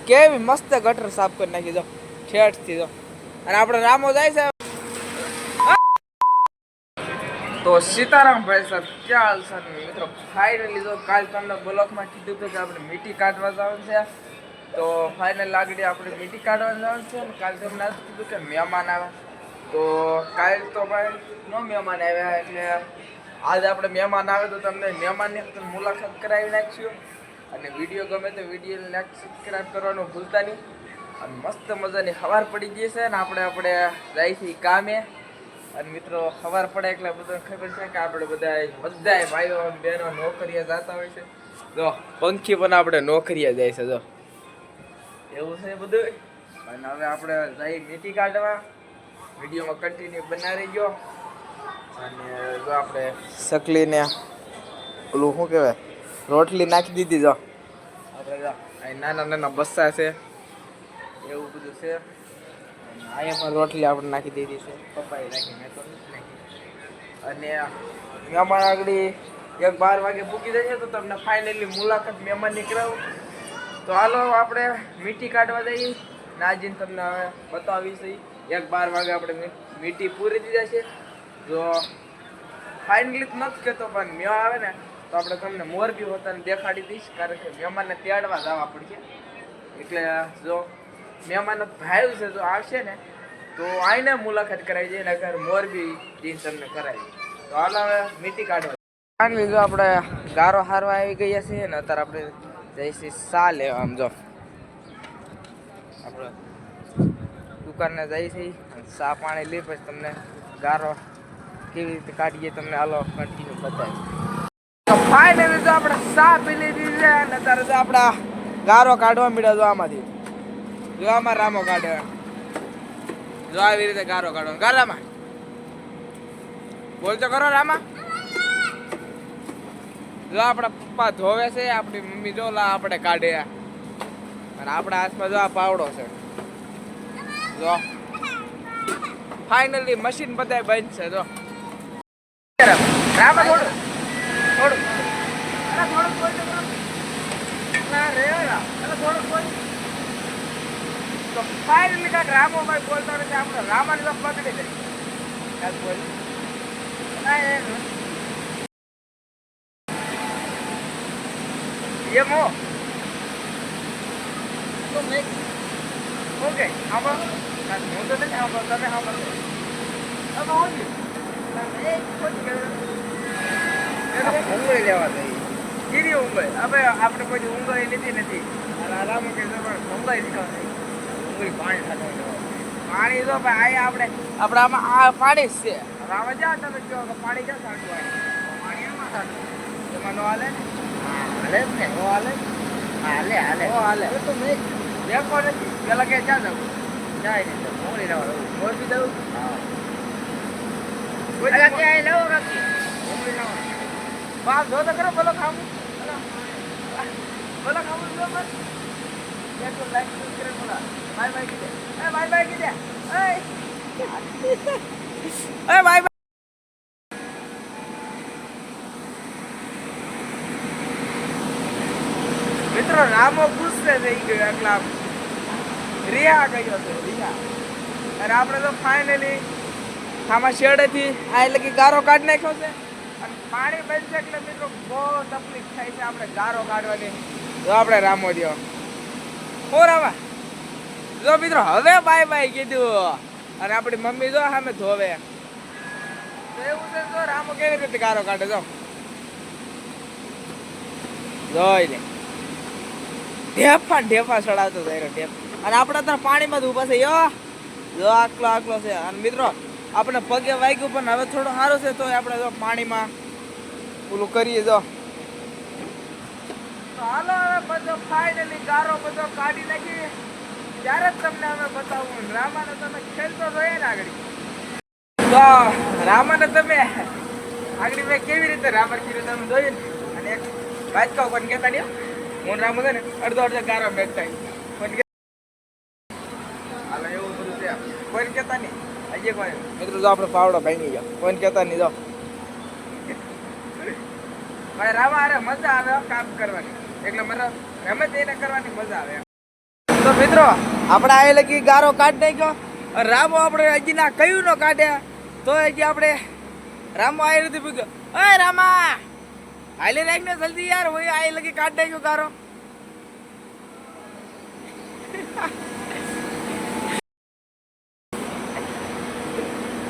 કેવી મસ્ત ગટર સાફ કરી નાખી દો ઠેઠથી દો. અને આપણે રામો જાય છે. તો સીતારામ ભાઈ સર ક્યાં હાલ સર મિત્રો? ફાઇનલી જો કાલ તમને બ્લોકમાં કીધું હતું કે આપણે મીઠી કાઢવા જવાનું છે. તો ફાઇનલ આગળ આપણે મીઠી કાઢવા જવાનું છે. કાલ તમને કીધું કે મહેમાન આવે. તો કાલ તો ભાઈ નો મહેમાન આવ્યા એટલે આજે આપણે મહેમાન આવે તો તમને મહેમાનની મુલાકાત કરાવી નાખીશું. અને વિડીયો ગમે તો વિડીયો લાઈક સબસ્ક્રાઈબ કરવાનું ભૂલતા નહીં. અને મસ્ત મજાની સવાર પડી ગઈ છે ને આપણે જાય છીએ કામે. અને મિત્રો ખબર પડે એટલે બધાને ખબર છે કે આપણે બધા ભાઈઓ બહેનો નોકરીએ જતા હોય છે. જો પંખી પણ આપણે નોકરીએ જાય છે. જો એવું છે બધું. અને હવે આપણે જઈ મીઠી કાઢવા. વિડીયોમાં કન્ટિન્યુ બનાવી ગયો. અને જો આપણે સકલીને ઓલું શું કહેવાય રોટલી નાખી દીધી. જો આપણે જો અહીં નાના નાના બસ્સા છે એવું બધું છે. અહીંયા પણ રોટલી આપણે નાખી દીધી છે. પપ્પાએ નાખી મેં તો નથી નાખી. અને મહેમાન આગળ 12 વાગે પૂકી જશે તો તમને ફાઇનલી મુલાકાત મહેમાનની કરાવું. તો હાલો આપણે મીઠી કાઢવા જઈએ. નાજીને તમને હવે બતાવી છે 12 વાગે આપણે મીઠી પૂરી દીધા છે. જો ફાઇનલી નથી કહેતો પણ મેં આવે ને તો આપણે તમને મોરબી હોતાને દેખાડી દઈશ. કારણ કે મહેમાનને તેડવા જવા પડશે. એટલે જો મહેમાન ભાઈ છે જો આવશે ને તો આઈને મુલાકાત કરાવી જાય. નગર મોરબી જઈને તમને કરાવી. તો હાલ હવે મીઠી કાઢવા. ફાઇનલી જો આપણે ગારો હારવા આવી ગયા છીએ ને અત્યારે આપણે જઈશું સા લેવા. આમ જો આપણે દુકાનને જઈએ છીએ સા પાણી લઈ પછી તમને ગારો કેવી રીતે કાઢીએ તમને હાલો કન્ટિન્યુ બતાવીશ. ફાઇનલી જો આપણે સા પી લીધી છે અને અત્યારે જો આપણા ગારો કાઢવા મળ્યા. જો આમાંથી જો આમાં રામો કાઢે. જો આવી રીતે ગારો કાઢવાનો. ગારામાં બોલતો કરો રામા. જો આપણા પપ્પા ધોવે છે. આપણી મમ્મી જો લા આપણે કાઢે. અને આપણા હાથમાં જો આ પાવડો છે. જો ફાઇનલી મશીન બધાય બંધ છે. જો રામા થોડું થોડું થોડું બોલતો ના રે થોડું બોલ. તો ફાઇનલી કાંઈક રામોભાઈ બોલતો નથી. આપણે રામાની તો પકડી દે બોલ. એમ હો ઓકે આમાં હું તો નથી આમાં તમે આમાં ઊંઘળી લેવા દઈ કીધી ઊંઘળી. હવે આપણે કોઈ ઊંઘળી લીધી નથી. રામો કે ઊંઘળી શીખવા પાણી પાણી તો ભાઈ આપણે આમાં આ પાણી જ છે. રાવા જા તમે કહો કે પાણી ક્યાં છાંટવું પાણી એમાં છાંટવું એમાં નો હાલે ને હાલે જ ને નો હાલે હાલે હાલે હાલે તો મેં દેખો નથી પેલા કે ક્યાં જવું જાય નહીં મોડી રહેવાનું મોરબી જવું. હા ત્યાં લઉં નથી મોડી રહેવાનું બાપ જો તો કરો બોલો ખાવું બોલો ખાવું જો બસ લાઈક સબસ્ક્રાઇબ બોલા બાય બાય કીધે બાય બાય કીધે બાય બાય. મિત્રો રામો ગુસ્સે થઈ ગયો એટલે રિયા ગયો છે રિયા. અને આપણે તો ફાઇનલી આમાં શેડેથી આ લગી ગારો કાઢી નાખ્યો છે. અને પાણી બનશે એટલે મિત્રો બહુ તકલીફ થાય છે આપણે ગારો કાઢવાની. જો આપણે રામો રહ્યો હો રામા. જો મિત્રો હવે બાય બાય કીધું. અને આપણી મમ્મી જો સામે ધોવે. તો એવું છે જો રામો કેવી રીતે ગારો કાઢે. જો જોઈ લે ઢેફા ચડાવતો જાય ઢેફ. અને આપણે તો પાણીમાં જ ઊભા છે. જો આકલો છે. અને મિત્રો આપણે પગે વાગ્યું પણ હવે થોડું સારું છે. તો આપણે જો પાણીમાં ઓલું કરીએ. જો હાલો હવે બધો ફાઇનલી ગારો બધો કાઢી નાખીએ ત્યારે જ તમને અમે બતાવું. રામાને તમે ખેલતો જોઈએ ને આગળ. તો રામાને તમે આગળ મેં કેવી રીતે રામા કીધું તમે જોયું ને. અને એક વાત કહું પણ કહેતા નહીં હું રામો છે ને અડધો ગારો બેઠતા હાલો એવું બધું છે. કોઈને કહેતા નહીં હજી કોઈ મિત્રો જો આપણે પાવડો ભાંગી ગયો. કોઈને કહેતા નહીં. જો ભાઈ રામા અરે મજા આવે કામ કરવાની. એટલે મને ગમે તેને કરવાની મજા આવે. તો મિત્રો આપણે આ લગી ગારો કાઢી નાખ્યો. રામો આપણે હજી ના કયું નો કાઢ્યા તો હજી આપણે રામો આવી નથી પૂછ્યો. ઓય રામા હાલી રાખ ને જલ્દી યાર, હોય આ લગી કાઢી નાખ્યો ગારો.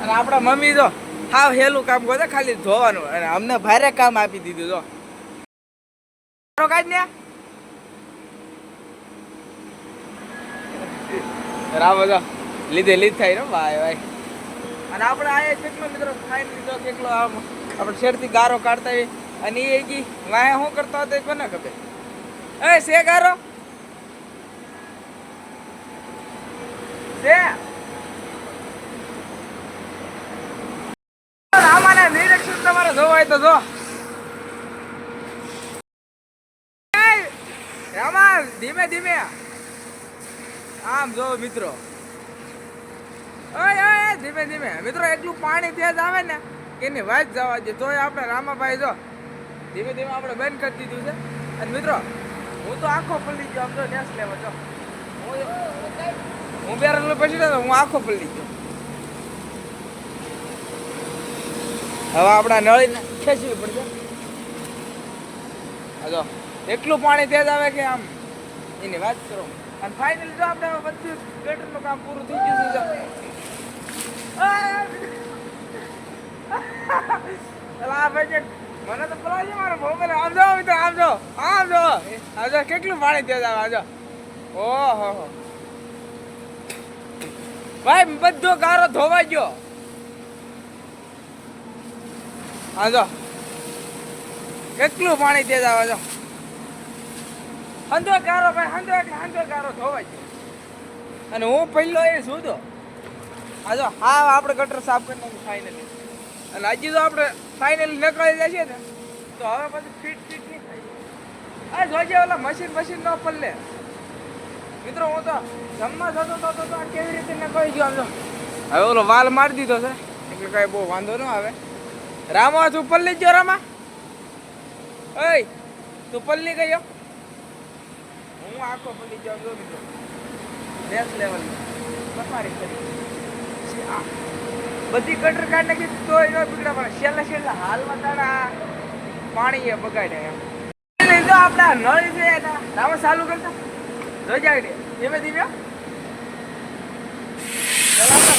અને આપણા મમ્મી જો હાવ હેલું કામ કરે, ખાલી ધોવાનું, અને અમને ભારે કામ આપી દીધું. જો ગારો કાઢ ને રામ જો લીધે લીધ થાય ને ભાઈ ભાઈ. અને આપણે આ કેટલો મિત્રો ખાઈ લીધો કેટલો આમ આપણે શેરથી ગારો કાઢતા હોય. અને એ કી વાય શું કરતો હતો કોને ખબર. એ સે ગારો સે રામાના નિરીક્ષણ તમારે જોવા હોય તો જો. રામા ધીમે ધીમે આમ જો મિત્રો. ઓય ઓય ધીમે ધીમે મિત્રો, એટલું પાણી ત્યાં જ આવે ને કે એની વાત જવા દે. તોય આપણે રામાભાઈ જો ધીમે ધીમે આપણે બંધ કરી દીધું છે. અને મિત્રો હું તો આખો પલળી ગયો. આમ તો નેસ લેવા જો હું બેરેલું પછી તો હું આખો પલળી ગયો. હવે આપણા નળીને ખેંચવી પડશે. જો એટલું પાણી ત્યાં જ આવે કે આમ એની વાત કરો. અને ફાઇનલી જો આપણે બધું ગટરનું કામ પૂરું થઈ ગયું છે. મને તો પેલા છે મારો મોબાઈલ. આમ જો મિત્રો, આમ જો આમ જો આમ જો કેટલું પાણી ત્યાં આવે. આજો ઓહો ભાઈ બધો ગારો ધોવાઈ ગયો. હા જો કેટલું પાણી ત્યાં આવે. જો હંધો ગારો ભાઈ, હંધો એટલે હંધો ગારો ધોવાઈ ગયો. અને હું પહેલો એ શું તો હા જો હા આપણે ગટર સાફ કરી નાખ્યું ફાઇનલી. અને હજી તો આપણે ફાઇનલી નીકળી જઈએ ને તો હવે પછી ફીટ નહીં થાય. આ જોજે ઓલા મશીન ન પલ્લે મિત્રો. હું તો જમવા જતો તો કેવી રીતે નીકળી ગયો. આમ જો હવે ઓલો વાલ મારી દીધો છે એટલે કાંઈ બહુ વાંધો ન આવે. રામા તું પલ્લી ગયો. રામા ઓય તું પલ્લી ગયો. હું આખો પલ્લી ગયો. જો મિત્રો બેસ લેવલ બફારી કરી બધી ગટર કાઢ નાખી તો એનો બગડા પડે. છેલ્લા હાલમાં તારા પાણી એ બગાડે એમ. તો આપણા નળ છે રામા ચાલુ કરતા રજા ધીમે ધીમે.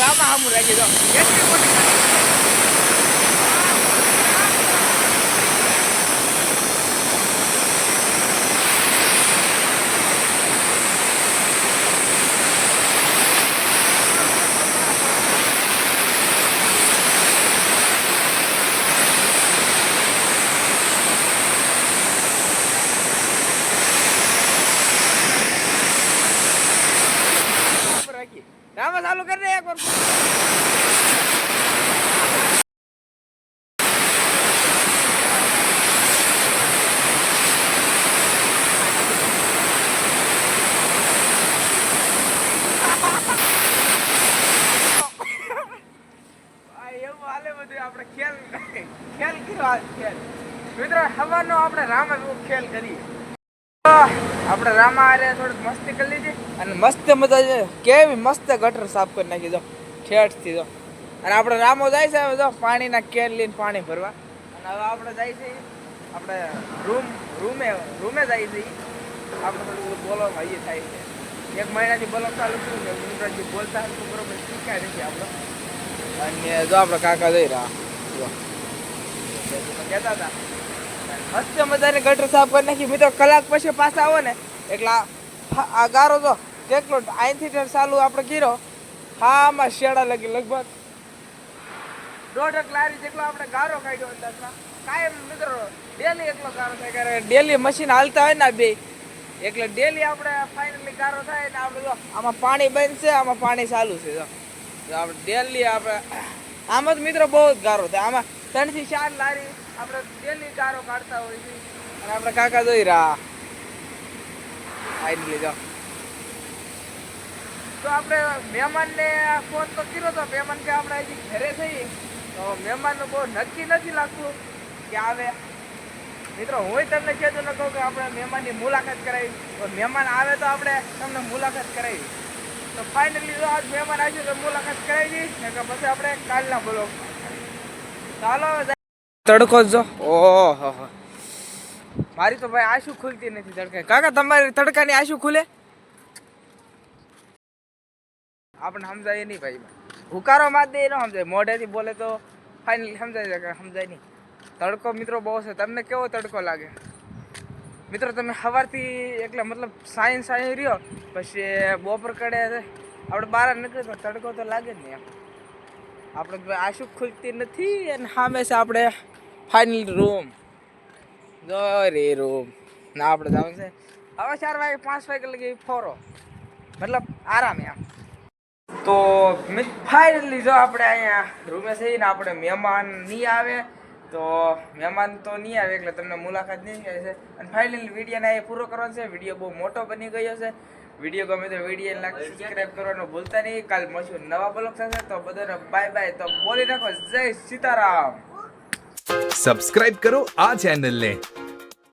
રામા સામું રાખી દો. કેટલી મોટી રામા ચાલુ કરી દે એક વાર. એવું હાલે બધું. આપણે ખેલ કર્યો ખેલ મિત્રો. હવાનો આપણે રામા ખેલ કરીએ. આપણે રામા આરે થોડીક મસ્તી કરી લીધી અને મસ્ત મજા છે. કેવી મસ્ત ગટર સાફ કરી નાખી દો ખેડથી જો. અને આપણે રામો જાય છે હવે જો પાણીના કેન લઈને પાણી ભરવા. અને હવે આપણે જાય છે આપણે રૂમે જાય છે. આપણે થોડું બોલવામાં એ થાય છે. 1 મહિનાથી બોલવા ચાલુ થયું છે. ગુજરાતી બોલતા તો બરોબર શીખાય નથી આપણે. અને જો આપણે કાકા જઈ રહ્યા જો કહેતા હતા મસ્ત મજાની ગટર સાફ કરી નાખી મિત્રો. કલાક પછી પાછા આવો ને એટલે આ ગારો જો કેટલો અહીંથી ચાલુ આપણે ગીરો હા આમાં શેડા લગી લગભગ 1.5 લારી જેટલો આપણે ગારો કાઢ્યો અંદાજમાં. કાયમ મિત્રો ડેલી એટલો ગારો થાય કરે. ડેલી મશીન હાલતા હોય ને બે એટલે ડેલી આપણે ફાઇનલી ગારો થાય ને આપણે જો આમાં પાણી બંધ છે, આમાં પાણી ચાલુ છે. જો આપણે ડેલી આપણે આમાં જ મિત્રો બહુ જ ગારો થાય. આમાં 3 થી 4 લારી આપણે ડેલી ગારો કાઢતા હોય છે. અને આપણે કાકા જોઈ રહ્યા ફાઇનલી જો. તો આપણે મહેમાનને ફોન તો કર્યો તો. મહેમાન કે આપણે હજી ઘરે થઈ તો મહેમાનનું બહુ નક્કી નથી લાગતું કે આવે. મિત્રો હું તમને કહેતો ન કહું કે આપણે મહેમાનની મુલાકાત કરાવી, તો મહેમાન આવે તો આપણે તમને મુલાકાત કરાવી. તો ફાઇનલી જો આજ મહેમાન આવ્યું તો મુલાકાત કરાવી દઈશ ને કે પછી આપણે કાલના બોલો. ચાલો તડકો જો, ઓહો મારી તો ભાઈ આંસુ ખુલતી નથી તડકે. કાકા તમારી તડકાની આંસુ ખુલે? આપણે સમજાય નહીં ભાઈ, હુકારો માર દે ન સમજાય, મોઢેથી બોલે તો ફાઇનલી સમજાય છે કે સમજાય નહીં. તડકો મિત્રો બહુ છે. તમને કેવો તડકો લાગે મિત્રો? તમે સવારથી એટલે મતલબ સાયન્સ રહ્યો પછી બપોર કડે આપણે બહાર નીકળે તો તડકો તો લાગે જ નહીં. આપણે આંસુ ખુલતી નથી અને સામે છે આપણે ફાઇનલ રૂમ. જો રે રૂમ ના આપણે જવાનું છે હવે 4 વાગે 5 વાગે લગી ફોરો, મતલબ આરામ એમ. તો ફાઇનલી જો આપણે અહીંયા રૂમે છીએ ને, આપણે મહેમાન નહીં આવે તો મહેમાન તો નહીં આવે એટલે તમને મુલાકાત નહીં થાય છે. અને ફાઇનલી વિડીયોને એ પૂરો કરવાનો છે. વિડીયો બહુ મોટો બની ગયો છે. વિડીયો ગમે તો વિડીયો લાઈક સબસ્ક્રાઈબ કરવાનું ભૂલતા નહીં. કાલ મળશું નવા બ્લોગ સાથે. તો બધાને બાય બાય. તો બોલી નાખો જય સીતારામ. સબસ્ક્રાઇબ કરો આ ચેનલને